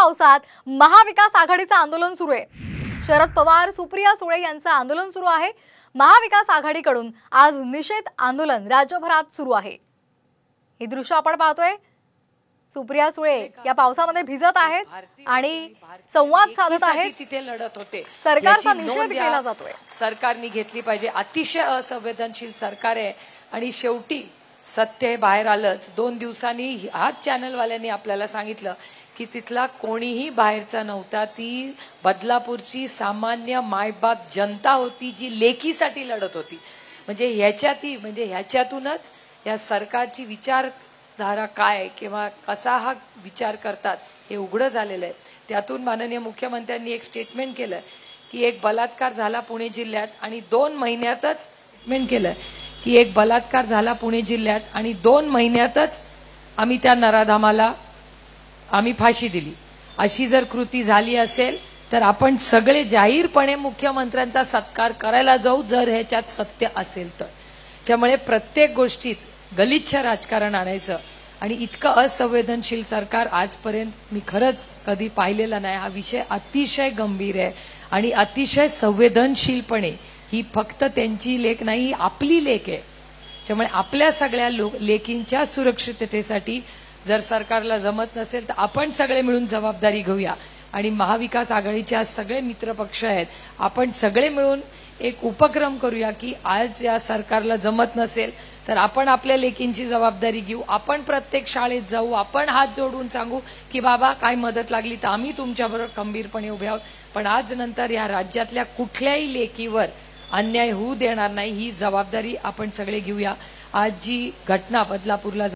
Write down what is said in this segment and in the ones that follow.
पावसात महाविकास आघाडीचं आंदोलन सुरू आहे। शरद पवार, सुप्रिया सुळे यांचं आंदोलन सुरू आहे। महाविकास आघाडीकडून आज निषेध आंदोलन राज्यभरात सुरू आहे। हे दृश्य आपण पाहतोय। सुप्रिया सुळे या पावसामध्ये भिजत आहेत आणि संवाद साधत आहेत। तिथे लढत होते। सरकारचा निषेध केला जातोय। सरकारने घेतली पाहिजे। अतिशय असंवेदनशील सरकार आहे आणि शेवटी सत्य बाहेर आलंच। 2 दिवसांनी हाच चॅनलवाल्यांनी आपल्याला सांगितलं की तिथला कोणीही बाहेरचा नव्हता। ती बदलापूरची सामान्य मायबाप जनता होती जी लेकीसाठी लढत होती। म्हणजे ह्याच्यातूनच या सरकारची विचारधारा काय किंवा कसा हा विचार करतात हे उघड झालेलं आहे। त्यातून माननीय मुख्यमंत्र्यांनी एक स्टेटमेंट केलं की एक बलात्कार झाला पुणे जिल्ह्यात आणि 2 महिन्यातच आणि 2 महिन्यातच आम्ही त्या नराधामाला आम्ही फाशी दिली। अशी जर कृती झाली असेल तर आपण सगळे जाहीरपणे मुख्यमंत्र्यांचा सत्कार करायला जाऊ जर ह्याच्यात सत्य असेल तर। त्यामुळे प्रत्येक गोष्टीत गलिच्छ राजकारण आणायचं आणि इतकं असंवेदनशील सरकार आजपर्यंत मी खरंच कधी पाहिलेला नाही। हा विषय अतिशय गंभीर आहे आणि अतिशय संवेदनशीलपणे ही फक्त त्यांची लेख नाही, ही आपली लेख आहे। त्यामुळे आपल्या सगळ्या लेकींच्या सुरक्षिततेसाठी जर सरकारला जमत नसेल तर आपण सगळे मिळून जबाबदारी घेऊया आणि महाविकास आघाडीचे सगळे मित्रपक्ष आहेत, आपण सगळे मिळून एक उपक्रम करूया की आज या सरकारला जमत नसेल तर आपण आपल्या लेकींची जबाबदारी घेऊ। आपण प्रत्येक शाळेत जाऊ, आपण हात जोडून सांगू की बाबा काय मदत लागली तर आम्ही तुमच्याबरोबर खंबीरपणे उभे आहोत। पण आज नंतर या राज्यातल्या कुठल्याही लेकीवर अन्याय होऊ देणार नाही, ही जबाबदारी आपण सगळे घेऊया। आज जी घटना बदलापूरला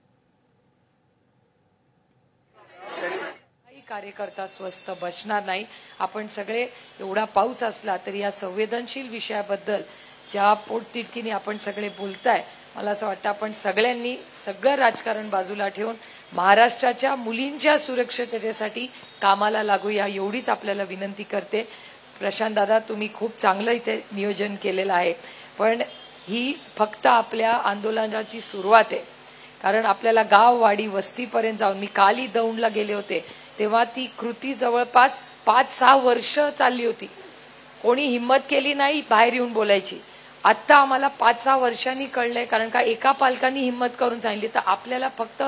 कार्यकर्ता स्वस्थ बसणार नाही। आपण सगळे एवढा पाऊस असला तरी या संवेदनशील विषयाबद्दल ज्या पोटतिडकीने आपण सगळे बोलताय, मला असं वाटतं आपण सगळ्यांनी सगळं राजकारण बाजूला ठेवून महाराष्ट्राच्या मुलींच्या सुरक्षिततेसाठी कामाला लागूया एवढीच आपल्याला विनंती करते। प्रशांत दादा, तुम्ही खूप चांगलं इथे नियोजन केलेलं आहे, पण ही फक्त आपल्या आंदोलनाची सुरुवात आहे। कारण आपल्याला गाव वाडी वस्तीपर्यंत जाऊन, मी कालही दौंडला गेले होते तेव्हा ती कृती जवळपास 5-6 वर्ष चालली होती। कोणी हिम्मत केली नाही बाहेर येऊन बोलायची। आता आम्हाला 5-6 वर्षांनी कळलंय, कारण का एका पालकांनी हिम्मत करून सांगितली तर आपल्याला फक्त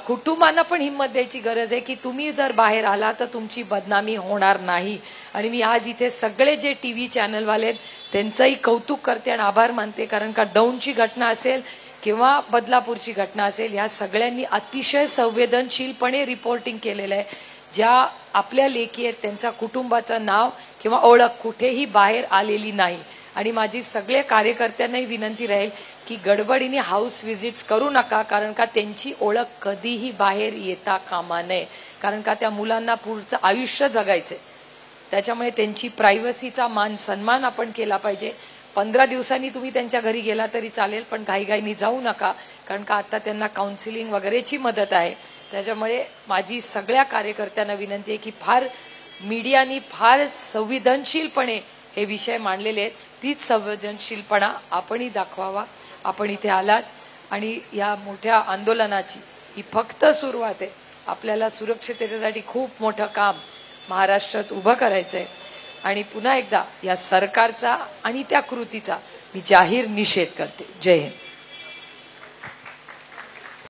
कुटुंबांना पण हिम्मत द्यायची गरज आहे की तुम्ही जर बाहेर आला तर तुमची बदनामी होणार नाही। आणि मी आज इथे सगळे जे टीव्ही चॅनलवाले त्यांचंही कौतुक करते आणि आभार मानते, कारण का दौंडची घटना असेल किंवा बदलापूरची घटना असेल, या सगळ्यांनी अतिशय संवेदनशीलपणे रिपोर्टिंग केलेलं आहे। ज्या आपल्या लेकी आहेत त्यांच्या कुटुंबाचं नाव किंवा ओळख कुठेही बाहेर आलेली नाही। आणि माझी सगळ्या कार्यकर्त्यांनाही विनंती राहील की गडबडीने हाऊस व्हिजिट्स करू नका, कारण का त्यांची ओळख कधीही बाहेर येता कामा नये, कारण का त्या मुलांना पुढचं आयुष्य जगायचंय। त्याच्यामुळे त्यांची प्रायव्हसीचा मान सन्मान आपण केला पाहिजे। 15 दिवसांनी तुम्ही त्यांच्या घरी गेला तरी चालेल, पण घाईघाईनी जाऊ नका, कारण का आता त्यांना काउन्सिलिंग वगैरेची मदत आहे। त्याच्यामुळे माझी सगळ्या कार्यकर्त्यांना विनंती आहे की मीडियानी फार संवेदनशीलपणे हे विषय मांडलेले आहेत, तीच संवेदनशीलपणा आपणही दाखवावा। आपण इथे आलात आणि या मोठ्या आंदोलनाची ही फक्त सुरुवात आहे। आपल्याला सुरक्षिततेसाठी खूप मोठं काम महाराष्ट्रात उभं करायचंय आणि पुन्हा एकदा या सरकारचा आणि त्या कृतीचा मी जाहीर निषेध करते। जय हिंद।